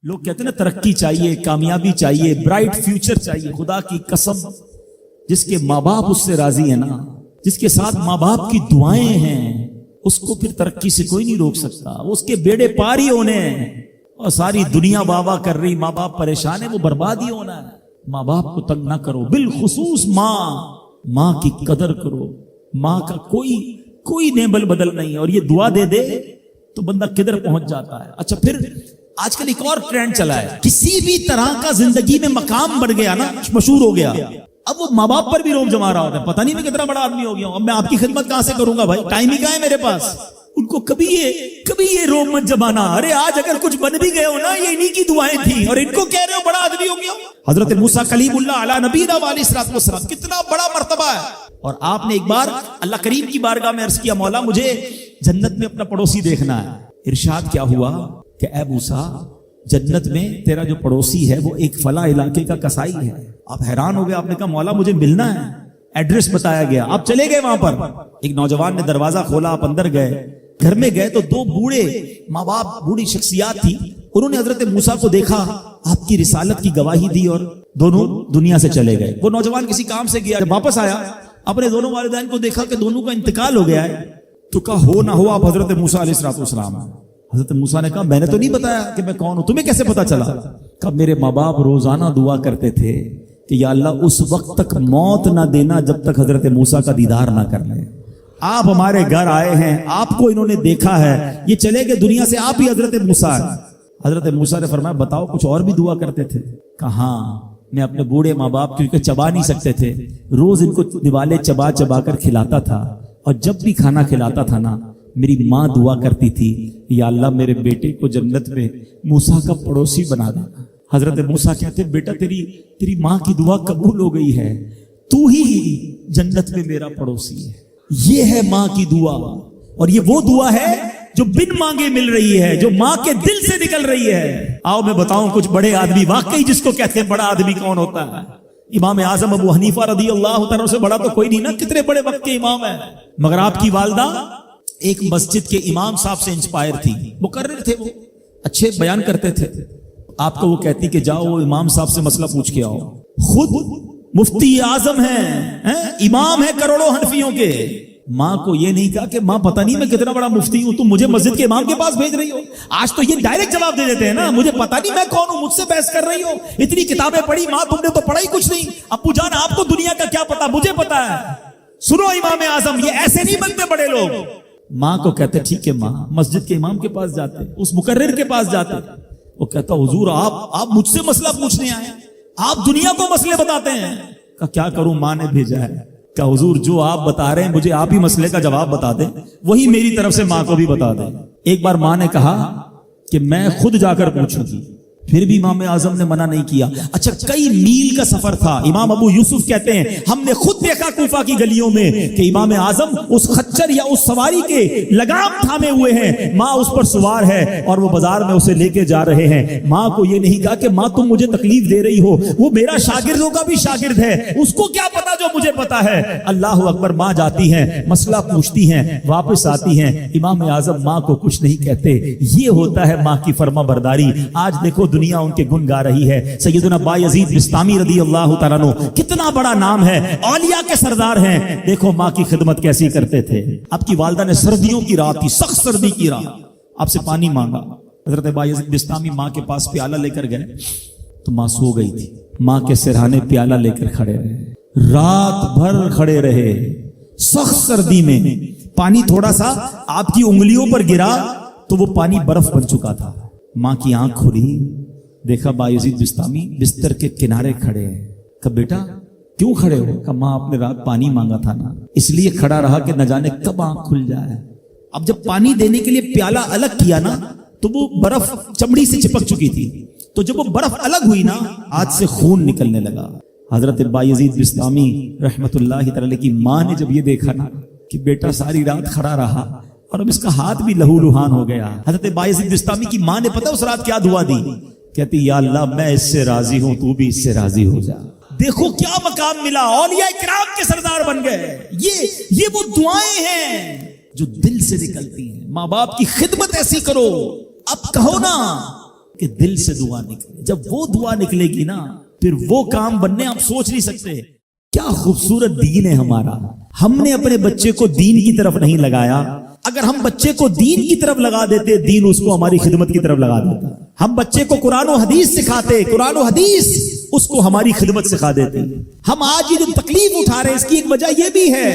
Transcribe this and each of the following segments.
لوگ کہتے ہیں نا ترقی چاہیے، کامیابی چاہیے، برائٹ فیوچر چاہیے. خدا کی قسم جس کے ماں باپ اس سے راضی ہیں نا، جس کے ساتھ ماں باپ کی دعائیں ہیں، اس کو پھر ترقی سے کوئی نہیں روک سکتا. اس کے بیڑے پار ہی ہونے ہیں. اور ساری دنیا واہ واہ کر رہی، ماں باپ پریشان ہے، وہ برباد ہی ہونا ہے. ماں باپ کو تنگ نہ کرو، بالخصوص ماں کی قدر کرو. ماں کا کوئی نیبل بدل نہیں ہے. اور یہ دعا دے دے تو بندہ کدھر پہنچ جاتا ہے. اچھا پھر آج کل ایک اور ٹرینڈ چلا ہے، کسی بھی طرح کا زندگی میں مقام بڑھ گیا نا، مشہور ہو گیا، اب وہ ماں باپ پر بھی روب جما رہا ہوتا ہے. پتہ نہیں میں کتنا بڑا آدمی ہو گیا ہوں، اب میں آپ کی خدمت کہاں سے کروں گا بھائی، ٹائم ہی کہاں ہے میرے پاس. ان کو کبھی یہ روب مت جمانا. ارے آج اگر کچھ بن بھی گئے ہو نا، یہ انہی کی دعائیں تھیں، اور ان کو کہہ رہے ہو بڑا آدمی ہو گیا. حضرت موسیٰ کلیم اللہ علی نبینا علیہ الصلوۃ والسلام، کتنا بڑا مرتبہ ہے. اور آپ نے ایک بار اللہ کریم کی بارگاہ میں عرض کیا، مولا مجھے جنت میں اپنا پڑوسی دیکھنا ہے. ارشاد کیا ہوا کہ اے موسیٰ، جنت میں تیرا جو پڑوسی ہے وہ ایک فلاں علاقے کا کسائی ہے. آپ حیران ہو گئے، آپ نے کہا مولا مجھے ملنا ہے. ایڈریس بتایا گیا، آپ چلے گئے وہاں پر. ایک نوجوان نے دروازہ کھولا، آپ اندر گئے. گھر میں گئے تو دو بوڑھے ماں باپ، بوڑھی شخصیات تھی. انہوں نے حضرت موسیٰ کو دیکھا، آپ کی رسالت کی گواہی دی اور دونوں دنیا سے چلے گئے. وہ نوجوان کسی کام سے گیا، جب واپس آیا اپنے دونوں والدین کو دیکھا کہ دونوں کا انتقال ہو گیا ہے. تو کہا ہو نہ ہو آپ حضرت موسیٰ علیہ الصلوۃ والسلام. حضرت موسیٰ نے کہا میں نے تو نہیں بتایا کہ میں کون ہوں، تمہیں کیسے پتا چلا؟ کہ میرے ماں باپ روزانہ دعا کرتے تھے کہ یا اللہ اس وقت تک موت نہ دینا جب تک حضرت موسیٰ کا دیدار نہ کر لیں. آپ ہمارے گھر آئے ہیں، آپ کو انہوں نے دیکھا ہے، یہ چلے گئے دنیا سے، آپ ہی حضرت موسیٰ ہیں. حضرت موسیٰ نے فرمایا بتاؤ کچھ اور بھی دعا کرتے تھے؟ کہاں میں اپنے بوڑھے ماں باپ کیونکہ چبا نہیں سکتے تھے، روز ان کو دیوالے چبا چبا کر کھلاتا تھا. اور جب بھی کھانا کھلاتا تھا نا، میری ماں دعا کرتی تھی یا اللہ میرے بیٹے کو جنت میں موسیٰ کا پڑوسی بنا دینا. حضرت موسیٰ کہتے بیٹا تیری ماں کی دعا قبول ہو گئی ہے، تو ہی جنت میں میرا پڑوسی ہے. یہ ہے ماں کی دعا، اور یہ وہ دعا ہے جو بن مانگے مل رہی ہے، جو ماں کے دل سے نکل رہی ہے. آؤ میں بتاؤں کچھ بڑے آدمی، واقعی جس کو کہتے ہیں بڑا آدمی کون ہوتا ہے. امام اعظم ابو حنیفہ رضی اللہ تعالیٰ سے بڑا تو کوئی نہیں نا، کتنے بڑے وقت کے امام ہیں. مگر آپ کی والدہ ایک مسجد کے امام صاحب سے انسپائر تھی، مقرر تھے، وہ اچھے بیان کرتے تھے. آپ کو وہ کہتی کہ جاؤ وہ امام صاحب سے مسئلہ پوچھ کے آؤ. خود مفتی اعظم ہیں، امام ہے کروڑوں حنفیوں کے. ماں کو یہ نہیں کہا کہ ماں پتہ نہیں میں کتنا بڑا مفتی ہوں، تم مجھے مسجد کے امام کے پاس بھیج رہی ہو. آج تو یہ ڈائریکٹ جواب دے دیتے ہیں نا، مجھے پتہ نہیں میں کون ہوں، مجھ سے بحث کر رہی ہو، اتنی کتابیں پڑھی ماں، تم نے تو پڑھا ہی کچھ نہیں. ابو جان آپ کو دنیا کا کیا پتا، مجھے پتا ہے. سنو امام اعظم، یہ ایسے نہیں بنتے بڑے لوگ. ماں کو کہتے ٹھیک ہے ماں، مسجد کے امام کے پاس جاتے، اس مقرر کے پاس جاتے. وہ کہتا حضور آپ مجھ سے مسئلہ پوچھنے آئے، آپ دنیا کو مسئلے بتاتے ہیں. کہ کیا کروں، ماں نے بھیجا ہے. کہ حضور جو آپ بتا رہے ہیں مجھے آپ ہی مسئلے کا جواب بتا دیں، وہی میری طرف سے ماں کو بھی بتا دیں. ایک بار ماں نے کہا کہ میں خود جا کر پوچھوں گی، پھر بھی امام اعظم نے منع نہیں کیا. اچھا کئی میل کا سفر تھا. امام ابو یوسف کہتے ہیں ہم نے خود دیکھا کوفہ کی گلیوں میں کہ امام اعظم اس خچر یا اس سواری کے لگام تھامے ہوئے ہیں، ماں اس پر سوار ہے اور وہ بازار میں اسے لے کے جا رہے ہیں. ماں کو یہ نہیں کہا کہ ماں تم مجھے تکلیف دے رہی ہو، وہ میرا شاگردوں کا بھی شاگرد ہے، اس کو کیا پتا جو مجھے پتا ہے. اللہ اکبر. ماں جاتی ہیں، مسئلہ پوچھتی ہیں، واپس آتی ہیں. امام اعظم ماں کو کچھ نہیں کہتے. یہ ہوتا ہے ماں کی فرما برداری. آج دیکھو دنیا ان کے گن گا رہی ہے. سیدنا بایزید بستامی رضی اللہ تعالیٰ عنہ، کتنا بڑا نام ہے، اولیاء کے سردار ہیں. دیکھو ماں کی خدمت کیسی کرتے تھے. آپ کی والدہ نے سردیوں کی رات تھی، سخت سردی کی رات، آپ سے پانی مانگا. حضرت بایزید بستامی ماں کے پاس پیالہ لے کر گئے تو ماں سو گئی تھی. ماں کے سرہانے پیالہ لے کر کھڑے رہے، رات بھر کھڑے رہے سخت سردی میں. پانی تھوڑا سا آپ کی انگلیوں پر گرا تو وہ پانی برف بن چکا تھا. ماں کی آنکھ کھلی، دیکھا بایزید بستامی بستر کے کنارے کھڑے ہیں. کہ بیٹا کیوں کھڑے ہو؟ کہ ماں آپ نے رات پانی مانگا تھا نا، اس لیے کھڑا رہا کہ نہ جانے کب آنکھ کھل جائے. اب جب پانی دینے کے لیے پیالہ الگ کیا نا تو وہ برف چمڑی سے چپک چکی تھی، تو جب وہ برف الگ ہوئی نا ہاتھ سے خون نکلنے لگا. حضرت بایزید بستامی رحمت اللہ تعالی کی ماں نے جب یہ دیکھا نا کہ بیٹا ساری رات کھڑا رہا اور اب اس کا ہاتھ بھی لہو لہان ہو گیا. حضرت بایزید بستامی کی ماں نے پتہ اس رات کیا دعا دی؟ کہتی یا اللہ میں اس سے راضی ہوں، تو بھی اس سے راضی ہو جا. دیکھو کیا مقام ملا، اولیاء کرام کے سردار بن گئے. یہ وہ دعائیں ہیں جو دل سے نکلتی ہیں. ماں باپ کی خدمت ایسی کرو. اب کہو نا کہ دل سے دعا نکلے. جب وہ دعا نکلے گی نا پھر وہ کام بننے آپ سوچ نہیں سکتے. کیا خوبصورت دین ہے ہمارا. ہم نے اپنے بچے کو دین کی طرف نہیں لگایا. اگر ہم بچے کو دین کی طرف لگا دیتے دین اس کو ہماری خدمت کی طرف لگا دیتا. ہم بچے کو قرآن و حدیث سکھاتے, قرآن و حدیث اس کو ہماری خدمت سکھا دیتے. ہم آج یہ جو تکلیف اٹھا رہے ہیں اس کی ایک وجہ یہ بھی ہے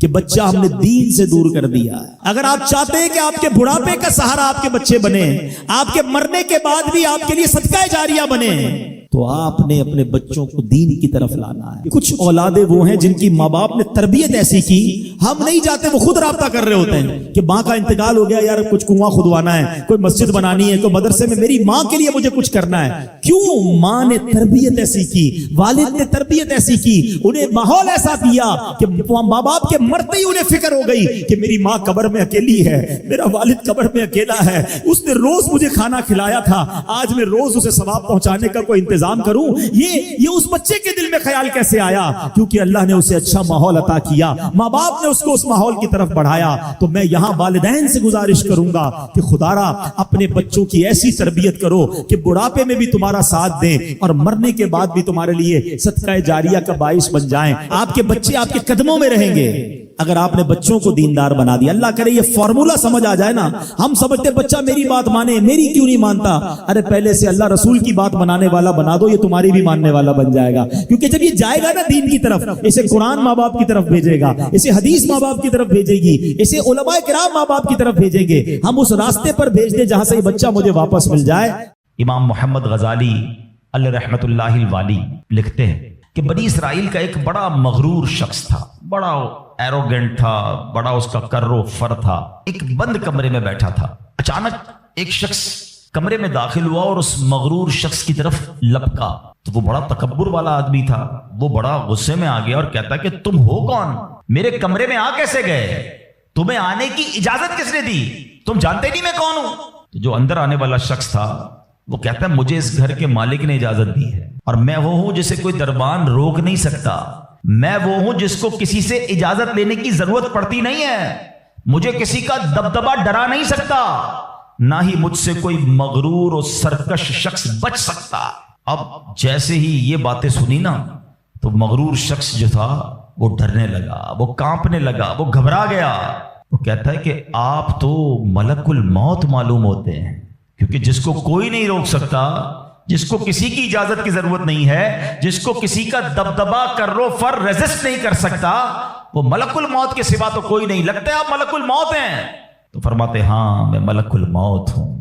کہ بچہ ہم نے دین سے دور کر دیا. اگر آپ چاہتے ہیں کہ آپ کے بڑھاپے کا سہارا آپ کے بچے بنے, آپ کے مرنے کے بعد بھی آپ کے لیے صدقہ جاریہ بنے, تو آپ نے اپنے بچوں کو دین کی طرف لانا ہے. کچھ اولادیں وہ ہیں جن کی ماں باپ نے تربیت ایسی کی, ہم نہیں چاہتے, وہ خود رابطہ کر رہے ہوتے ہیں کہ ماں کا انتقال ہو گیا, یار کچھ کنواں کھدوانا ہے, کوئی مسجد بنانی ہے, کوئی مدرسے میں میری ماں کے لیے مجھے کچھ کرنا ہے. کیوں؟ ماں نے تربیت ایسی کی, والد نے تربیت ایسی کی, انہیں ماحول ایسا دیا کہ ماں باپ کے مرتے ہی انہیں فکر ہو گئی کہ میری ماں قبر میں اکیلی ہے, میرا والد قبر میں اکیلا ہے, اس نے روز مجھے کھانا کھلایا تھا, آج میں روز اسے ثواب پہنچانے کا کوئی انتظام کروں. یہ اس بچے کے دل میں خیال کیسے آیا؟ کیونکہ اللہ نے اسے اچھا ماحول عطا کیا, ماں باپ نے اس کو اس ماحول کی طرف بڑھایا. تو میں یہاں والدین سے گزارش کروں گا کہ خدارا اپنے بچوں کی ایسی تربیت کرو کہ بڑھاپے میں بھی تمہارا ساتھ دیں اور مرنے کے بعد بھی تمہارے لیے صدقہ جاریہ کا باعث بن جائیں. آپ کے بچے آپ کے قدموں میں رہیں گے اگر آپ نے بچوں کو دیندار بنا دیا. اللہ کرے یہ فارمولا سمجھ آ جائے نا. ہم سمجھتے بچہ میری بات مانے, میری کیوں نہیں مانتا. ارے پہلے سے اللہ رسول کی بات منانے والا بنا دو, یہ تمہاری بھی ماننے والا بن جائے گا. کیونکہ جب یہ جائے گا نا دین کی طرف, اسے قرآن ماں باپ کی طرف بھیجے گا, اسے حدیث ماں باپ کی طرف بھیجے گی, اسے علماء کرام ماں باپ کی طرف بھیجیں گے. ہم اس راستے پر بھیج دیں جہاں سے یہ بچہ مجھے واپس مل جائے. امام محمد غزالی علیہ رحمت اللہ الوالی لکھتے ہیں کہ بنی اسرائیل کا ایک بڑا مغرور شخص تھا, بڑا ایروگنٹ تھا, بڑا اس کا کر و فر تھا. ایک بند کمرے میں بیٹھا تھا. اچانک ایک شخص کمرے میں داخل ہوا اور اس مغرور شخص کی طرف لپکا. تو وہ بڑا تکبر والا آدمی تھا, وہ بڑا غصے میں آ گیا اور کہتا کہ تم ہو کون, میرے کمرے میں آ کیسے گئے, تمہیں آنے کی اجازت کس نے دی, تم جانتے نہیں میں کون ہوں. تو جو اندر آنے والا شخص تھا وہ کہتا ہے مجھے اس گھر کے مالک نے اجازت دی ہے, اور میں وہ ہوں جسے کوئی دربان روک نہیں سکتا, میں وہ ہوں جس کو کسی سے اجازت لینے کی ضرورت پڑتی نہیں ہے, مجھے کسی کا دبدبا ڈرا نہیں سکتا, نہ ہی مجھ سے کوئی مغرور اور سرکش شخص بچ سکتا. اب جیسے ہی یہ باتیں سنی نا تو مغرور شخص جو تھا وہ ڈرنے لگا, وہ کانپنے لگا, وہ گھبرا گیا. وہ کہتا ہے کہ آپ تو ملک الموت معلوم ہوتے ہیں, کیونکہ جس کو کوئی نہیں روک سکتا, جس کو کسی کی اجازت کی ضرورت نہیں ہے, جس کو کسی کا دبدبا کرو فر ریزسٹ نہیں کر سکتا, وہ ملک الموت کے سوا تو کوئی نہیں. لگتا ہے آپ ملک الموت ہیں. تو فرماتے ہاں میں ملک الموت ہوں.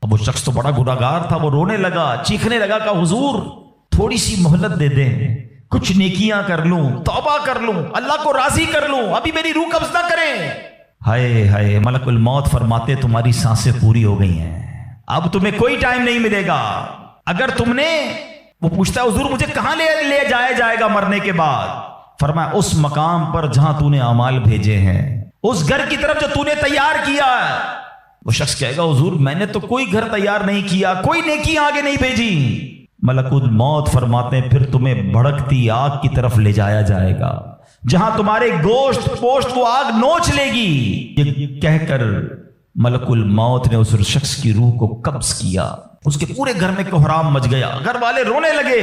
اب وہ شخص تو بڑا گناہگار تھا, وہ رونے لگا, چیخنے لگا کہ حضور تھوڑی سی مہلت دے دیں, کچھ نیکیاں کر لوں, توبہ کر لوں, اللہ کو راضی کر لوں, ابھی میری روح قبض نہ کریں. ہائے ہائے, ملک الموت فرماتے تمہاری سانسیں پوری ہو گئی ہیں, اب تمہیں کوئی ٹائم نہیں ملے گا. اگر تم نے, وہ پوچھتا ہے حضور مجھے کہاں لے جایا جائے گا مرنے کے بعد. فرمایا اس مقام پر جہاں تو نے اعمال بھیجے ہیں, اس گھر کی طرف جو تو نے تیار کیا ہے. وہ شخص کہے گا حضور میں نے تو کوئی گھر تیار نہیں کیا, کوئی نیکی آگے نہیں بھیجی. ملک الموت فرماتے ہیں پھر تمہیں بھڑکتی آگ کی طرف لے جایا جائے گا, جہاں تمہارے گوشت پوشت وہ آگ نوچ لے گی. یہ کہہ کر ملک الموت نے اس شخص کی روح کو قبض کیا. اس کے پورے گھر میں کوہرام مچ گیا, گھر والے رونے لگے.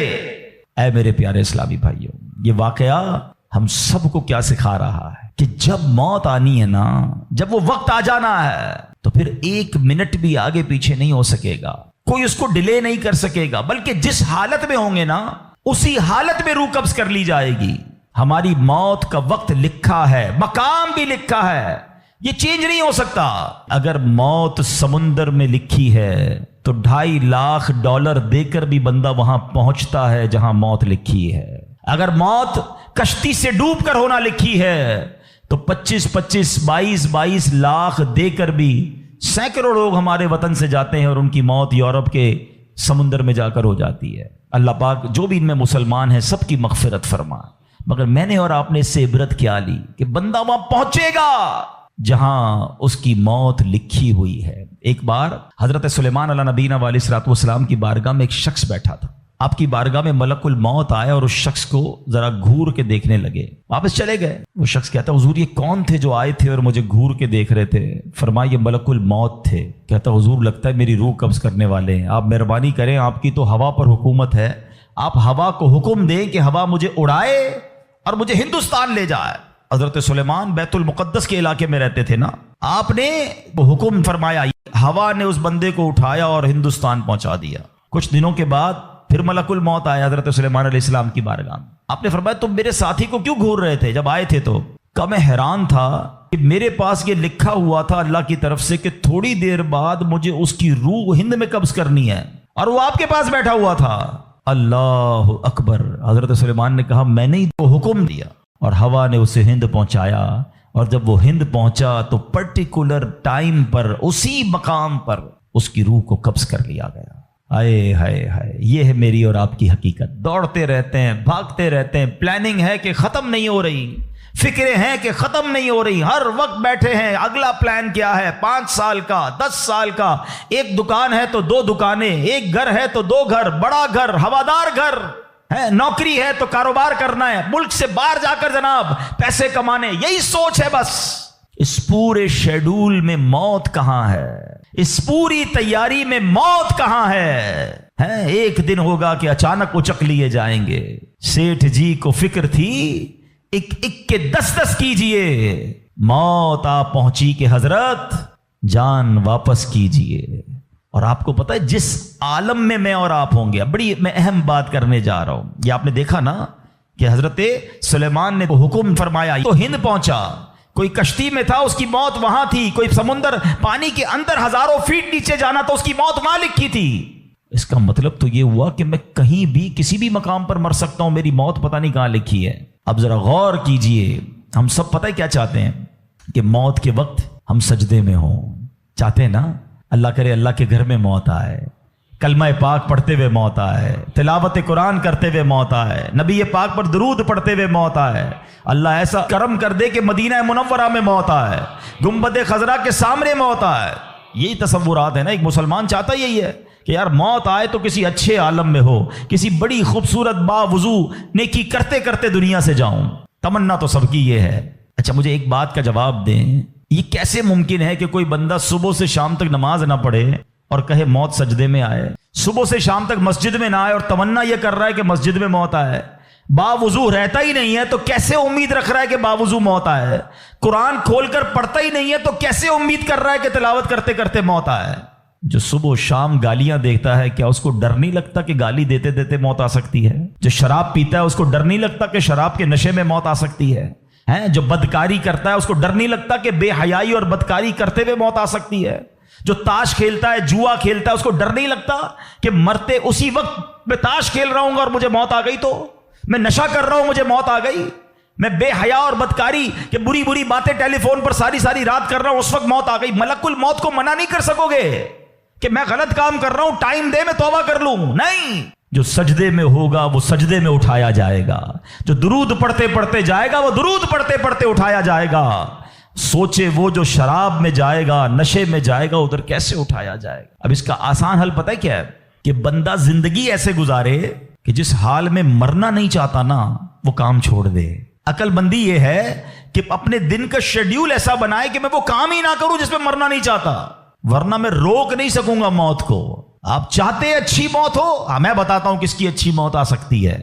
اے میرے پیارے اسلامی بھائیوں, یہ واقعہ ہم سب کو کیا سکھا رہا ہے کہ جب موت آنی ہے نا, جب وہ وقت آ جانا ہے تو پھر ایک منٹ بھی آگے پیچھے نہیں ہو سکے گا, کوئی اس کو ڈیلے نہیں کر سکے گا, بلکہ جس حالت میں ہوں گے نا اسی حالت میں روح قبض کر لی جائے گی. ہماری موت کا وقت لکھا ہے, مقام بھی لکھا ہے, یہ چینج نہیں ہو سکتا. اگر موت سمندر میں لکھی ہے تو $2.5 لاکھ دے کر بھی بندہ وہاں پہنچتا ہے جہاں موت لکھی ہے. اگر موت کشتی سے ڈوب کر ہونا لکھی ہے تو 22 لاکھ دے کر بھی سینکڑوں لوگ ہمارے وطن سے جاتے ہیں اور ان کی موت یورپ کے سمندر میں جا کر ہو جاتی ہے. اللہ پاک جو بھی ان میں مسلمان ہیں سب کی مغفرت فرما. مگر میں نے اور آپ نے اس سے عبرت کیا لی کہ بندہ وہاں پہنچے گا جہاں اس کی موت لکھی ہوئی ہے. ایک بار حضرت سلیمان علیہ نبینا علیہ الصلوۃ والسلام کی بارگاہ میں ایک شخص بیٹھا تھا. آپ کی بارگاہ میں ملک الموت آئے اور اس شخص کو ذرا گھور کے دیکھنے لگے، واپس چلے گئے۔ وہ شخص کہتا حضور یہ کون تھے جو آئے تھے اور مجھے گھور کے دیکھ رہے تھے؟ فرمایا یہ ملک الموت تھے۔ کہتا حضور لگتا ہے میری روح قبض کرنے والے ہیں، آپ مہربانی کریں، آپ کی تو ہوا پر حکومت ہے، آپ ہوا کو حکم دیں کہ ہوا مجھے اڑائے اور مجھے ہندوستان لے جائے۔ حضرت سلیمان بیت المقدس کے علاقے میں رہتے تھے نا، آپ نے حکم فرمایا، ہوا نے اس بندے کو اٹھایا اور ہندوستان پہنچا دیا۔ کچھ دنوں کے بعد پھر ملک الموت آیا حضرت سلیمان علیہ السلام کی بارگاہ میں۔ آپ نے فرمایا تم میرے ساتھی کو کیوں گھور رہے تھے جب آئے تھے تو؟ کہ میں حیران تھا کہ میرے پاس یہ لکھا ہوا تھا اللہ کی طرف سے کہ تھوڑی دیر بعد مجھے اس کی روح ہند میں قبض کرنی ہے، اور وہ آپ کے پاس بیٹھا ہوا تھا۔ اللہ اکبر۔ حضرت سلیمان نے کہا میں نے ہی تو حکم دیا، اور ہوا نے اسے ہند پہنچایا، اور جب وہ ہند پہنچا تو پرٹیکولر ٹائم پر اسی مقام پر اس کی روح کو قبض کر لیا گیا۔ ہائے ہائے ہائے، یہ ہے میری اور آپ کی حقیقت۔ دوڑتے رہتے ہیں، بھاگتے رہتے ہیں، پلاننگ ہے کہ ختم نہیں ہو رہی، فکریں ہیں کہ ختم نہیں ہو رہی، ہر وقت بیٹھے ہیں اگلا پلان کیا ہے، 5 سال کا، 10 سال کا، ایک دکان ہے تو 2 دکانیں، ایک گھر ہے تو 2 گھر، بڑا گھر، ہوادار گھر ہے، نوکری ہے تو کاروبار کرنا ہے، ملک سے باہر جا کر جناب پیسے کمانے، یہی سوچ ہے بس۔ اس پورے شیڈول میں موت کہاں ہے؟ اس پوری تیاری میں موت کہاں ہے؟ ایک دن ہوگا کہ اچانک اچک لیے جائیں گے۔ سیٹھ جی کو فکر تھی ایک ایک کے 10 کیجئے، موت آ پہنچی کہ حضرت جان واپس کیجئے۔ اور آپ کو پتہ ہے جس عالم میں اور آپ ہوں گے، بڑی میں اہم بات کرنے جا رہا ہوں، یہ آپ نے دیکھا نا کہ حضرت سلیمان نے حکم فرمایا تو ہند پہنچا، کوئی کشتی میں تھا اس کی موت وہاں تھی، کوئی سمندر پانی کے اندر ہزاروں فیٹ نیچے جانا تو اس کی موت وہاں لکھی تھی۔ اس کا مطلب تو یہ ہوا کہ میں کہیں بھی کسی بھی مقام پر مر سکتا ہوں، میری موت پتہ نہیں کہاں لکھی ہے۔ اب ذرا غور کیجئے، ہم سب پتہ ہے کیا چاہتے ہیں کہ موت کے وقت ہم سجدے میں ہوں، چاہتے ہیں نا اللہ کرے اللہ کے گھر میں موت آئے، کلمہ پاک پڑھتے ہوئے موت آئے، تلاوت قرآن کرتے ہوئے موت آئے، نبی پاک پر درود پڑھتے ہوئے موت آئے، اللہ ایسا کرم کر دے کہ مدینہ منورہ میں موت آئے، گنبد خضرا کے سامنے موت آئے۔ یہی تصورات ہے نا، ایک مسلمان چاہتا یہی ہے کہ یار موت آئے تو کسی اچھے عالم میں ہو، کسی بڑی خوبصورت باوضو نیکی کرتے کرتے دنیا سے جاؤں، تمنا تو سب کی یہ ہے۔ اچھا مجھے ایک بات کا جواب دیں، یہ کیسے ممکن ہے کہ کوئی بندہ صبح سے شام تک نماز نہ پڑھے اور کہے موت سجدے میں آئے، صبح سے شام تک مسجد میں نہ آئے اور تمنا یہ کر رہا ہے کہ مسجد میں موت آئے، باوضو رہتا ہی نہیں ہے تو کیسے امید رکھ رہا ہے کہ باوضو موت آئے، قرآن کھول کر پڑھتا ہی نہیں ہے تو کیسے امید کر رہا ہے کہ تلاوت کرتے کرتے موت آئے؟ جو صبح و شام گالیاں دیکھتا ہے کیا اس کو ڈر نہیں لگتا کہ گالی دیتے دیتے موت آ سکتی ہے؟ جو شراب پیتا ہے اس کو ڈر نہیں لگتا کہ شراب کے نشے میں موت آ سکتی ہے؟ جو بدکاری کرتا ہے اس کو ڈر نہیں لگتا کہ بے حیائی اور بدکاری کرتے ہوئے موت آ سکتی ہے؟ جو تاش کھیلتا ہے، جوا کھیلتا ہے، اس کو ڈر نہیں لگتا کہ مرتے اسی وقت میں تاش کھیل رہا ہوں گا اور مجھے موت آ گئی، تو میں نشہ کر رہا ہوں مجھے موت آ گئی، میں بے حیا اور بدکاری کہ بری بری باتیں ٹیلی فون پر ساری رات کر رہا ہوں، اس وقت موت آ گئی۔ ملک الموت کو منع نہیں کر سکو گے کہ میں غلط کام کر رہا ہوں، ٹائم دے میں توبہ کر لوں، نہیں۔ جو سجدے میں ہوگا وہ سجدے میں اٹھایا جائے گا، جو درود پڑھتے پڑھتے جائے گا وہ درود پڑھتے پڑھتے اٹھایا جائے گا۔ سوچے وہ جو شراب میں جائے گا، نشے میں جائے گا، ادھر کیسے اٹھایا جائے گا؟ اب اس کا آسان حل پتہ ہے کیا ہے؟ کہ بندہ زندگی ایسے گزارے کہ جس حال میں مرنا نہیں چاہتا نا وہ کام چھوڑ دے۔ عقل بندی یہ ہے کہ اپنے دن کا شیڈیول ایسا بنائے کہ میں وہ کام ہی نہ کروں جس میں مرنا نہیں چاہتا، ورنہ میں روک نہیں سکوں گا موت کو۔ آپ چاہتے اچھی موت ہو؟ میں بتاتا ہوں کس کی اچھی موت آ سکتی ہے۔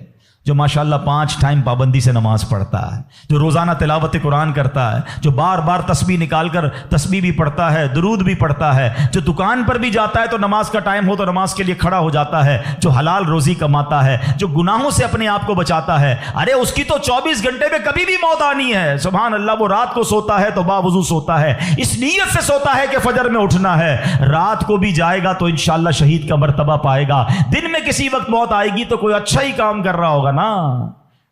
جو ماشاءاللہ 5 ٹائم پابندی سے نماز پڑھتا ہے، جو روزانہ تلاوت قرآن کرتا ہے، جو بار بار تسبیح نکال کر تسبیح بھی پڑھتا ہے، درود بھی پڑھتا ہے، جو دکان پر بھی جاتا ہے تو نماز کا ٹائم ہو تو نماز کے لیے کھڑا ہو جاتا ہے، جو حلال روزی کماتا ہے، جو گناہوں سے اپنے آپ کو بچاتا ہے، ارے اس کی تو 24 گھنٹے میں کبھی بھی موت آنی ہے۔ سبحان اللہ، وہ رات کو سوتا ہے تو باوضو سوتا ہے، اس نیت سے سوتا ہے کہ فجر میں اٹھنا ہے، رات کو بھی جائے گا تو انشاءاللہ شہید کا مرتبہ پائے گا، دن میں کسی وقت موت آئے گی تو کوئی اچھا ہی کام کر رہا ہوگا نا۔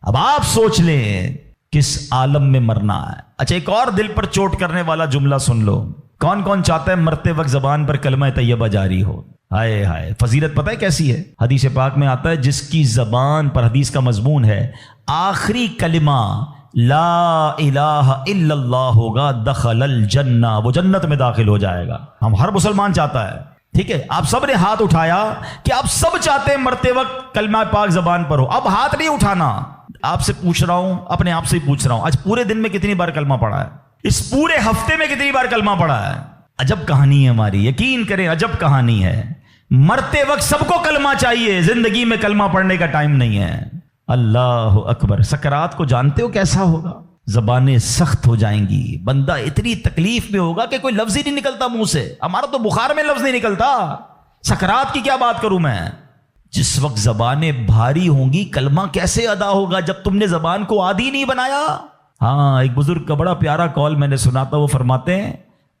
اب آپ سوچ لیں کس عالم میں مرنا ہے۔ اچھا ایک اور دل پر چوٹ کرنے والا جملہ سن لو، کون کون چاہتا ہے مرتے وقت زبان پر کلمہ طیبہ جاری ہو؟ ہائے ہائے، فضیلت پتہ ہے کیسی ہے؟ حدیث پاک میں آتا ہے جس کی زبان پر، حدیث کا مضمون ہے، آخری کلمہ لا الہ الا اللہ ہوگا، دخل الجنہ، وہ جنت میں داخل ہو جائے گا۔ ہم ہر مسلمان چاہتا ہے ٹھیک ہے, آپ سب نے ہاتھ اٹھایا کہ آپ سب چاہتے ہیں مرتے وقت کلمہ پاک زبان پر ہو. اب ہاتھ نہیں اٹھانا, آپ سے پوچھ رہا ہوں, اپنے آپ سے ہی پوچھ رہا ہوں, آج پورے دن میں کتنی بار کلمہ پڑھا ہے؟ اس پورے ہفتے میں کتنی بار کلمہ پڑھا ہے؟ عجب کہانی ہے ہماری, یقین کریں عجب کہانی ہے. مرتے وقت سب کو کلمہ چاہیے, زندگی میں کلمہ پڑھنے کا ٹائم نہیں ہے. اللہ اکبر. سکرات کو جانتے ہو کیسا ہوگا؟ زبانیں سخت ہو جائیں گی, بندہ اتنی تکلیف میں ہوگا کہ کوئی لفظ ہی نہیں نکلتا منہ سے. ہمارا تو بخار میں لفظ نہیں نکلتا, سکرات کی کیا بات کروں میں. جس وقت زبانیں بھاری ہوں گی کلمہ کیسے ادا ہوگا جب تم نے زبان کو عادی نہیں بنایا. ہاں, ایک بزرگ کا بڑا پیارا قول میں نے سنا تھا, وہ فرماتے ہیں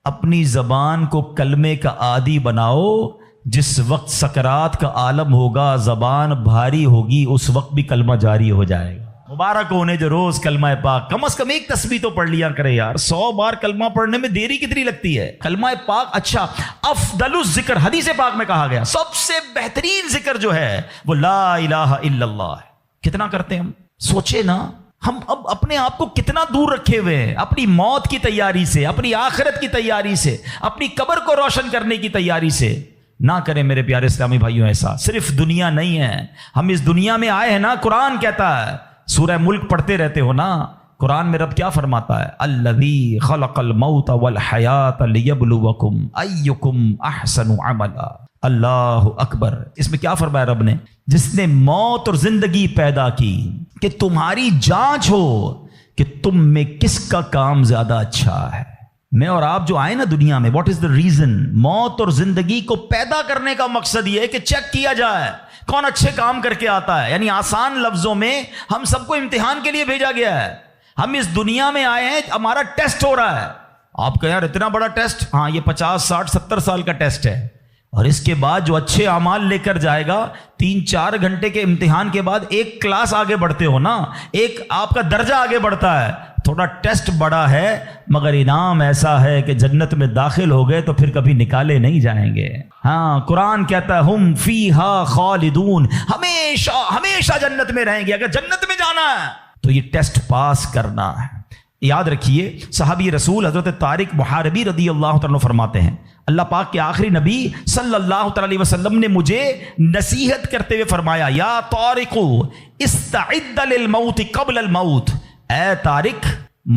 اپنی زبان کو کلمے کا عادی بناؤ, جس وقت سکرات کا عالم ہوگا زبان بھاری ہوگی اس وقت بھی کلمہ جاری ہو جائے گا. مبارک ہونے جو روز کلمہ پاک کم از کم ایک تسبیح تو پڑھ لیا کرے یار. 100 بار کلمہ پڑھنے میں دیری کتنی لگتی ہے. کلمہ پاک اچھا افضل الذکر حدیث پاک میں کہا گیا سب سے بہترین ذکر جو ہے وہ لا الہ الا اللہ ہے. کتنا کرتے ہیں ہم؟ سوچے نا, ہم اب اپنے آپ کو کتنا دور رکھے ہوئے ہیں اپنی موت کی تیاری سے, اپنی آخرت کی تیاری سے, اپنی قبر کو روشن کرنے کی تیاری سے. نہ کریں میرے پیارے اسلامی بھائیوں ایسا. صرف دنیا نہیں ہے, ہم اس دنیا میں آئے ہیں نا. قرآن کہتا ہے, سورہ ملک پڑھتے رہتے ہو نا, قرآن میں رب کیا فرماتا ہے؟ الذی خلق الموت والحیات لیبلوکم ایکم احسن عملا. اللہ اکبر. اس میں کیا فرمایا رب نے؟ جس نے موت اور زندگی پیدا کی کہ تمہاری جانچ ہو کہ تم میں کس کا کام زیادہ اچھا ہے. میں اور آپ جو آئے نا دنیا میں, واٹ از دا ریزن؟ موت اور زندگی کو پیدا کرنے کا مقصد یہ ہے کہ چیک کیا جائے کون اچھے کام کر کے آتا ہے. یعنی آسان لفظوں میں ہم سب کو امتحان کے لیے بھیجا گیا ہے. ہم اس دنیا میں آئے ہیں, ہمارا ٹیسٹ ہو رہا ہے. آپ کہیں یار اتنا بڑا ٹیسٹ؟ ہاں, یہ 50 60 70 سال کا ٹیسٹ ہے. اور اس کے بعد جو اچھے اعمال لے کر جائے گا, 3-4 گھنٹے کے امتحان کے بعد ایک کلاس آگے بڑھتے ہو نا, ایک آپ کا درجہ آگے بڑھتا ہے. تھوڑا ٹیسٹ بڑا ہے مگر انعام ایسا ہے کہ جنت میں داخل ہو گئے تو پھر کبھی نکالے نہیں جائیں گے. ہاں, قرآن کہتا ہے ہم فیہا خالدون, ہمیشہ ہمیشہ جنت میں رہیں گے. اگر جنت میں جانا ہے تو یہ ٹیسٹ پاس کرنا ہے. یاد رکھیے, صحابی رسول حضرت طارق محاربی رضی اللہ تعالیٰ فرماتے ہیں, اللہ پاک کے آخری نبی صلی اللہ تعالی علیہ وسلم نے مجھے نصیحت کرتے ہوئے فرمایا, یا طارق استعد للموت قبل الموت. اے طارق,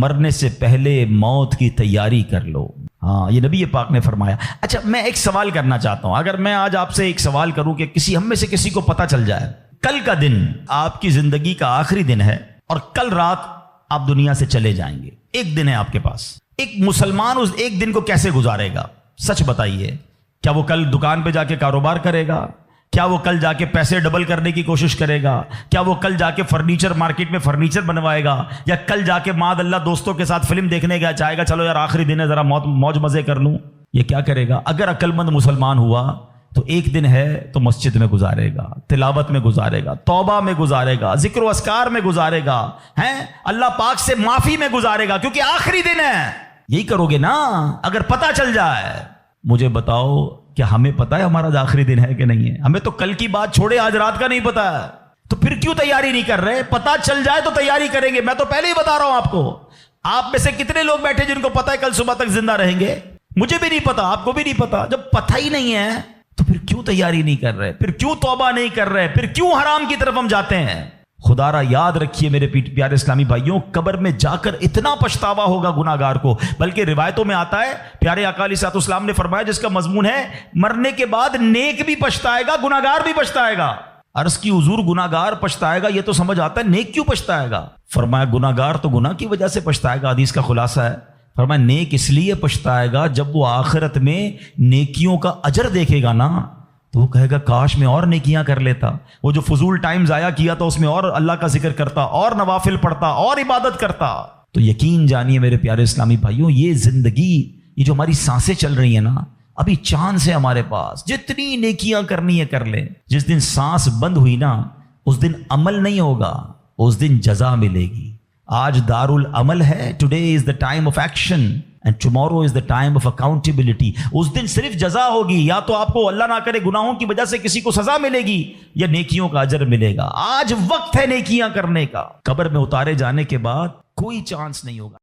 مرنے سے پہلے موت کی تیاری کر لو. ہاں, یہ نبی پاک نے فرمایا. اچھا, میں ایک سوال کرنا چاہتا ہوں. اگر میں آج آپ سے ایک سوال کروں کہ ہم میں سے کسی کو پتا چل جائے کل کا دن آپ کی زندگی کا آخری دن ہے اور کل رات آپ دنیا سے چلے جائیں گے, ایک دن ہے آپ کے پاس, ایک مسلمان اس ایک دن کو کیسے گزارے گا؟ سچ بتائیے. کیا وہ کل دکان پہ جا کے کاروبار کرے گا؟ کیا وہ کل جا کے پیسے ڈبل کرنے کی کوشش کرے گا؟ کیا وہ کل جا کے فرنیچر مارکیٹ میں فرنیچر بنوائے گا؟ یا کل جا کے معاذ اللہ دوستوں کے ساتھ فلم دیکھنے گیا چاہے گا چلو یار آخری دن ہے ذرا موج مزے کر لوں؟ یہ کیا کرے گا؟ اگر عقل مند مسلمان ہوا تو ایک دن ہے تو مسجد میں گزارے گا, تلاوت میں گزارے گا, توبہ میں گزارے گا, ذکر و اذکار میں گزارے گا, ہیں اللہ پاک سے معافی میں گزارے گا, کیونکہ آخری دن ہے. یہی کرو گے نا اگر پتہ چل جائے. مجھے بتاؤ کیا ہمیں پتا ہے ہمارا آخری دن ہے کہ نہیں ہے؟ ہمیں تو کل کی بات چھوڑے آج رات کا نہیں پتا ہے, تو پھر کیوں تیاری نہیں کر رہے؟ پتا چل جائے تو تیاری کریں گے. میں تو پہلے ہی بتا رہا ہوں آپ کو. آپ میں سے کتنے لوگ بیٹھے جن کو پتا ہے کل صبح تک زندہ رہیں گے؟ مجھے بھی نہیں پتا, آپ کو بھی نہیں پتا. جب پتہ ہی نہیں ہے تو پھر کیوں تیاری نہیں کر رہے؟ پھر کیوں توبہ نہیں کر رہے؟ پھر کیوں حرام کی طرف ہم جاتے ہیں؟ خدا را یاد رکھیے میرے پیارے اسلامی بھائیوں, قبر میں جا کر اتنا پچھتاوا ہوگا گناہگار کو. بلکہ روایتوں میں آتا ہے, پیارے آقا علیہ الصلوۃ والسلام نے فرمایا جس کا مضمون ہے مرنے کے بعد نیک بھی پچھتائے گا, گناہگار بھی پچھتائے گا. عرض کی حضور گناہگار پچھتائے گا, یہ تو سمجھ آتا ہے, نیک کیوں پچھتائے گا؟ فرمایا گناہگار تو گناہ کی وجہ سے پچھتائے گا, حدیث کا خلاصہ ہے. فرمایا نیک اس لیے پچھتائے گا جب وہ آخرت میں نیکیوں کا اجر دیکھے گا نا تو وہ کہے گا کاش میں اور نیکیاں کر لیتا. وہ جو فضول ٹائم ضائع کیا تھا اس میں اور اللہ کا ذکر کرتا, اور نوافل پڑھتا, اور عبادت کرتا. تو یقین جانیے میرے پیارے اسلامی بھائیوں, یہ زندگی, یہ جو ہماری سانسیں چل رہی ہیں نا, ابھی چانس ہے ہمارے پاس, جتنی نیکیاں کرنی ہے کر لیں. جس دن سانس بند ہوئی نا اس دن عمل نہیں ہوگا, اس دن جزا ملے گی. آج دار العمل ہے, today is the time of action and tomorrow is the time of accountability. اس دن صرف جزا ہوگی, یا تو آپ کو اللہ نہ کرے گناہوں کی وجہ سے کسی کو سزا ملے گی یا نیکیوں کا اجر ملے گا. آج وقت ہے نیکیاں کرنے کا. قبر میں اتارے جانے کے بعد کوئی چانس نہیں ہوگا.